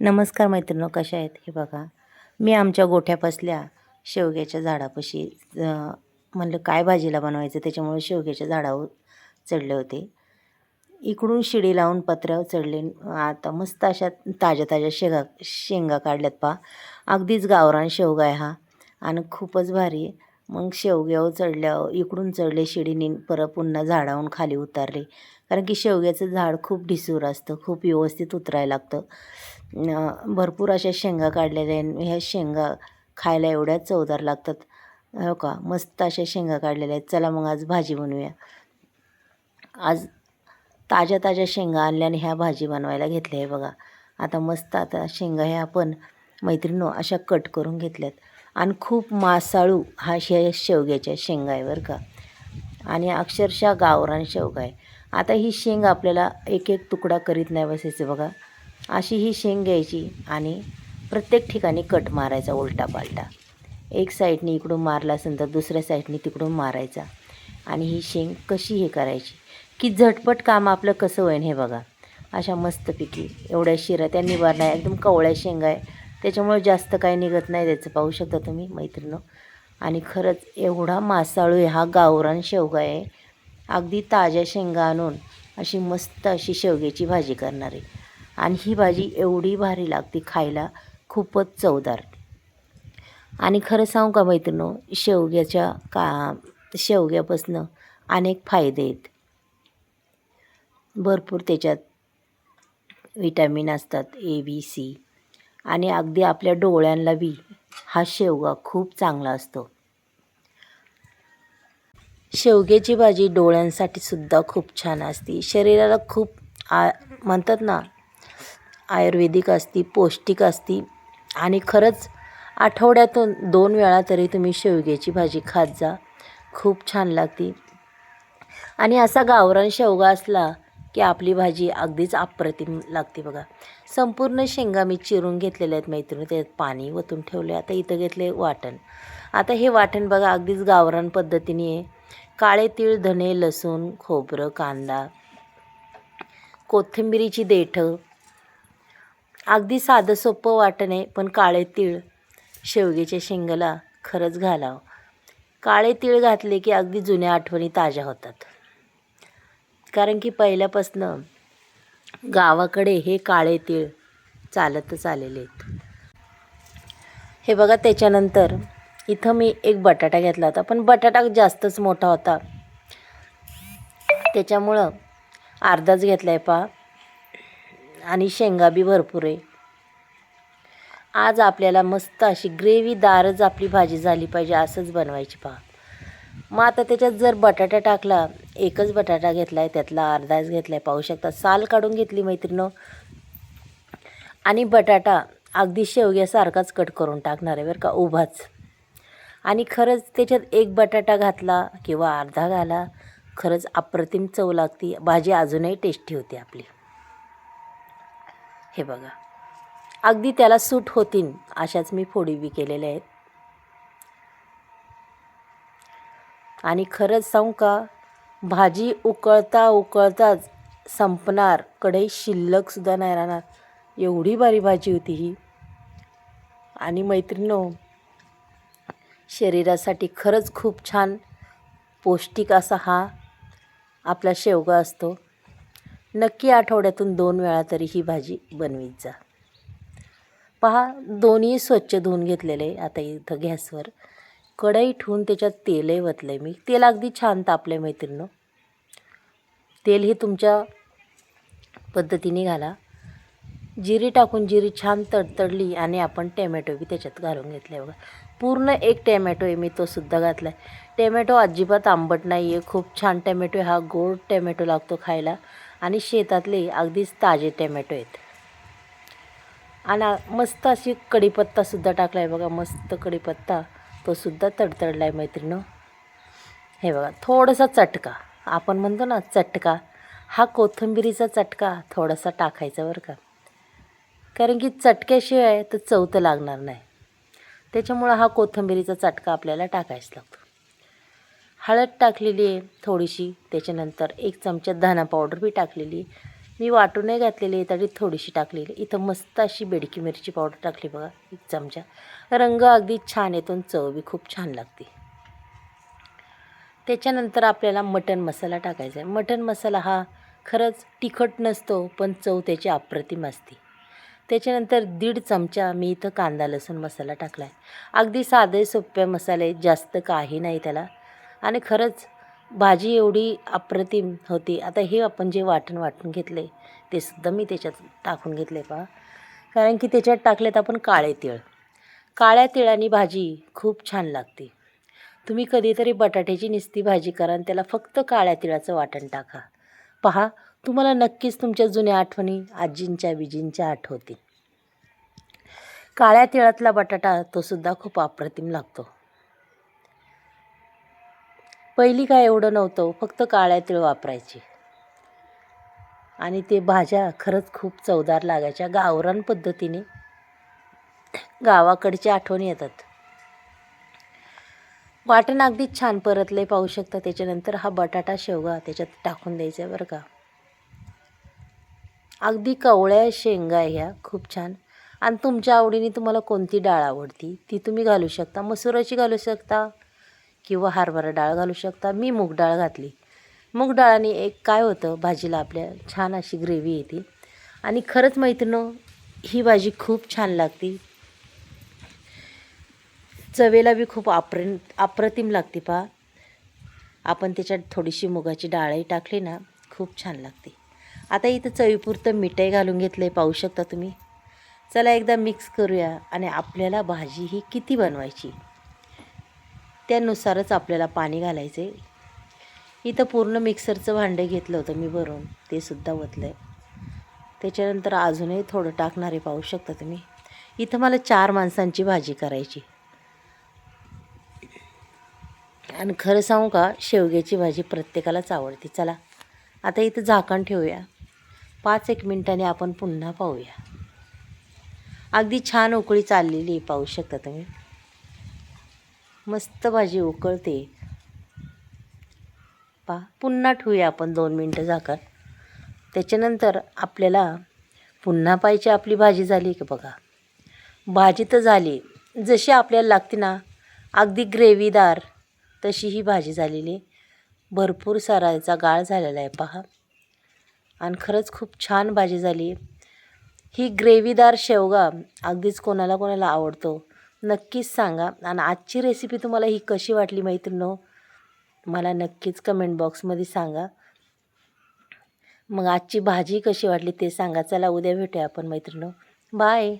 नमस्कार मैत्रिणी, कशा आहेत? हे बघा, मी आमच्या गोठ्यापासल्या शेवग्याच्या झाडापाशी म्हणलं काय भाजीला बनवायचं, त्याच्यामुळे शेवग्याच्या झाडावर चढले होते. इकडून शिडी लावून पत्र्यावर चढले. आता मस्त अशा ताज्या ताज्या शेंगा काढल्यात पहा. अगदीच गावरान शेवगा आहे हा आणि खूपच भारी आहे. मग शेवग्यावर चढल्यावर इकडून चढले शिडीने, परत पुन्हा झाडावरून खाली उतरले. कारण की शेवग्याचं झाड खूप ढिसूर असतं, खूप व्यवस्थित उतरायला लागतं. भरपूर अशा शेंगा काढलेल्या आहेत. ह्या शेंगा खायला एवढ्या चवदार लागतात. हो का, मस्त अशा शेंगा काढलेल्या आहेत. चला मग आज भाजी बनवूया. आज ताज्या ताज्या शेंगा आणल्याने ह्या भाजी बनवायला घेतल्या आहे बघा. आता मस्त आता शेंगा ह्या आपण मैत्रिणींनो अशा कट करून घेतल्यात आणि खूप मासाळू हा शेवग्याच्या शेंगा आहे बरं का. आणि अक्षरशः गावरान शेवगा आहे. आता ही शेंग आपल्याला एक एक तुकडा करीत नाही बसायचं बघा. अशी ही शेंग घ्यायची आणि प्रत्येक ठिकाणी कट मारायचा उलटा पालटा. एक साईडने इकडून मारला असेल तर दुसऱ्या साईडने तिकडून मारायचा. आणि ही शेंग कशी हे करायची की झटपट काम आपलं कसं होईन हे बघा. अशा मस्तपैकी एवढ्या शिरा त्या निभारण्या एकदम कवळ्या शेंगा आहे, त्याच्यामुळे जास्त काही निघत नाही त्याचं, पाहू शकता तुम्ही मैत्रिणी. आणि खरंच एवढा मासाळू आहे हा गावरान शेवगा आहे. अगदी ताज्या शेंगा आणून अशी मस्त अशी शेवग्याची भाजी करणार आहे. आणि ही भाजी एवढी भारी लागते खायला, खूपच चवदार. आणि खरं सांगू का मैत्रिणींनो, शेवग्यापासनं अनेक फायदे आहेत. भरपूर त्याच्यात विटॅमिन असतात, ABC. आणि अगदी आपल्या डोळ्यांना बी हा शेवगा खूप चांगला असतो. शेवग्याची भाजी डोळ्यांसाठी सुद्धा खूप छान असते. शरीराला खूप म्हणतात ना, आयुर्वेदिक असती, पौष्टिक असती. आणि खरंच आठवड्यातून 2 वेळा तरी तुम्ही शेवग्याची भाजी खात जा, खूप छान लागते. आणि असा गावरान शेवगा असला की आपली भाजी अगदीच अप्रतिम लागते बघा. संपूर्ण शेंगा मी चिरून घेतलेल्या आहेत मैत्रिणी, त्यात पाणी ओतून ठेवले. आता इथं घेतले वाटण. आता हे वाटण बघा अगदीच गावरान पद्धतीने आहे. काळे तीळ, धणे, लसूण, खोबरं, कांदा, कोथिंबिरीची देठं. अगदी साधं सोपं वाटण आहे, पण काळे तीळ शेवग्याच्या शेंगाला खरंच घालावं. काळे तीळ घातले की अगदी जुन्या आठवणी ताज्या होतात. कारण की पहिल्यापासनं गावाकडे हे काळे तीळ चालतच आलेले आहेत. हे बघा, त्याच्यानंतर इथं मी एक बटाटा घेतला होता, पण बटाटा जास्तच मोठा होता, त्याच्यामुळं अर्धाच घेतला आहे पहा. आणि शेंगा बी भरपूर आहे. आज आपल्याला मस्त अशी ग्रेव्हीदारच आपली भाजी झाली पाहिजे, असंच बनवायची पहा. मग आता त्याच्यात जर बटाटा टाकला, एकच बटाटा घेतला आहे, त्यातला अर्धाच घेतला आहे, पाहू शकता. साल काढून घेतली मैत्रिणींनो. आणि बटाटा अगदी शेवग्यासारखाच कट करून टाकणार आहे बरं का, उभाच. आणि खरंच त्याच्यात एक बटाटा घातला किंवा अर्धा घाला, खरंच अप्रतिम चव लागते, भाजी अजूनही टेस्टी होते आपली. हे बघा, अगदी त्याला सूट होतील अशाच मी फोडी बी केलेल्या आहेत. आणि खरंच सांगू का, भाजी उकळता उकळताच संपणार, कढई शिल्लकसुद्धा नाही राहणार, एवढी भारी भाजी होती ही. आणि मैत्रिणींनो, शरीरासाठी खरंच खूप छान पौष्टिक असा हा आपला शेवगा असतो. नक्की आठवड्यातून 2 वेळा तरी ही भाजी बनवीत जा. पहा, दोन्ही स्वच्छ धुवून घेतलेले आहे. आता इथं गॅसवर कढई ठेवून त्याच्यात तेलही ओतलं आहे मी. तेल अगदी छान तापलं आहे मैत्रिणींनो. तेल हे तुमच्या पद्धतीने घाला. जिरी टाकून जिरी छान तडतडली आणि आपण टॅमॅटो बी त्याच्यात घालून घेतले बघा. पूर्ण एक टॅमॅटो आहे मी, तो सुद्धा घातला आहे. टॅमॅटो अजिबात आंबट नाही आहे, खूप छान टॅमॅटो आहे हा. गोड टॅमॅटो लागतो खायला. आणि शेतातले अगदीच ताजे टॅमॅटो आहेत. आणि मस्त अशी कढीपत्तासुद्धा टाकला आहे बघा, मस्त कढीपत्ता, तो सुद्धा तडतडला आहे मैत्रिणींनो. हे बघा, थोडासा चटका, आपण म्हणतो ना चटका, हा कोथिंबिरीचा चटका थोडासा टाकायचा बरं का. कारण की चटक्याशिवाय तर चव तर लागणार नाही, त्याच्यामुळं हा कोथिंबिरीचा चटका आपल्याला टाकायच लागतो. हळद टाकलेली आहे थोडीशी, त्याच्यानंतर 1 चमचा धना पावडर बी टाकलेली, मी वाटून नाही घातलेली आहे, तरी थोडीशी टाकलेली. इथं मस्त अशी बेडकी मिरची पावडर टाकली बघा, 1 चमचा. रंग अगदी छान येतो आणि चव बी खूप छान लागते. त्याच्यानंतर आपल्याला मटण मसाला टाकायचा आहे. मटण मसाला हा खरंच तिखट नसतो, पण चव त्याची अप्रतिम असते. त्याच्यानंतर 1.5 चमचा मी इथं कांदा लसूण मसाला टाकला आहे. अगदी साधे सोपे मसाले, जास्त काही नाही त्याला. आणि खरंच भाजी एवढी अप्रतिम होती. आता हे आपण जे वाटून घेतले ते सुद्धा मी त्याच्यात टाकून घेतले पहा. कारण की त्याच्यात टाकलेत आपण काळे तीळ. काळ्या तिळाने भाजी खूप छान लागते. तुम्ही कधीतरी बटाट्याची नुसती भाजी करा आणि त्याला फक्त काळ्या तिळाचं वाटण टाका. पहा, तुम्हाला नक्कीच तुमच्या जुन्या आठवणी आजींच्या बिजींच्या आठवतील. काळ्या तिळातला बटाटा तो सुद्धा खूप अप्रतिम लागतो. पहिली काय एवढं नव्हतं, फक्त काळ्या तीळ वापरायची आणि ते भाज्या खरंच खूप चवदार लागायच्या. गावरान पद्धतीने गावाकडच्या आठवणी येतात. वाटण अगदी छान परतले पाहू शकता. त्याच्यानंतर हा बटाटा शेवगा त्याच्यात टाकून द्यायचा बरं का. अगदी कवळ्या शेंगा ह्या खूप छान. आणि तुमच्या आवडीने तुम्हाला कोणती डाळ आवडती ती तुम्ही घालू शकता. मसुराची घालू शकता किंवा हरभरा डाळ घालू शकता. मी मूग डाळ घातली. मूग डाळाने एक काय होतं, भाजीला आपल्या छान अशी ग्रेव्ही येते. आणि खरंच मैत्रिणींनो, ही भाजी खूप छान लागते. चवेला बी खूप अप्रतिम लागते पहा. आपण त्याच्यात थोडीशी मुगाची डाळही टाकली ना, खूप छान लागते. आता इथं चवीपुरतं मीठही घालून घेतलं आहे पाहू शकता तुम्ही. चला एकदा मिक्स करूया. आणि आपल्याला भाजी ही किती बनवायची त्यानुसारच आपल्याला पाणी घालायचं आहे. इथं पूर्ण मिक्सरचं भांडं घेतलं होतं मी भरून, ते सुद्धा ओतलं आहे. त्याच्यानंतर अजूनही थोडं टाकणार आहे पाहू शकता तुम्ही. इथं मला 4 माणसांची भाजी करायची. आणि खरं सांगू का, शेवग्याची भाजी प्रत्येकालाच आवडते. चला आता इथं झाकण ठेवूया. 5-1 मिनिटांनी आपण पुन्हा पाहूया. अगदी छान उकळी चाललेली आहे पाहू शकता तुम्ही. मस्त भाजी उकळते पहा. पुन्हा ठेवूया आपण 2 मिनटं झाकण. त्याच्यानंतर आपल्याला पुन्हा पाहिजे. आपली भाजी झाली की बघा. भाजी तर झाली जशी आपल्याला लागते ना, अगदी ग्रेव्हीदार तशी ही भाजी झालेली. भरपूर सारा याचा गाळ झालेला आहे पहा. आणि खरंच खूप छान भाजी झाली. ही ग्रेव्हीदार शेवगा अगदीच कोणाला कोणाला आवडतो नक्कीच सांगा. आणि आजची रेसिपी तुम्हाला ही कशी वाटली मैत्रिणींनो, मला नक्कीच कमेंट बॉक्समध्ये सांगा. मग आजची भाजी कशी वाटली ते सांगा. चला उद्या भेटूया आपण मैत्रिणींनो. बाय.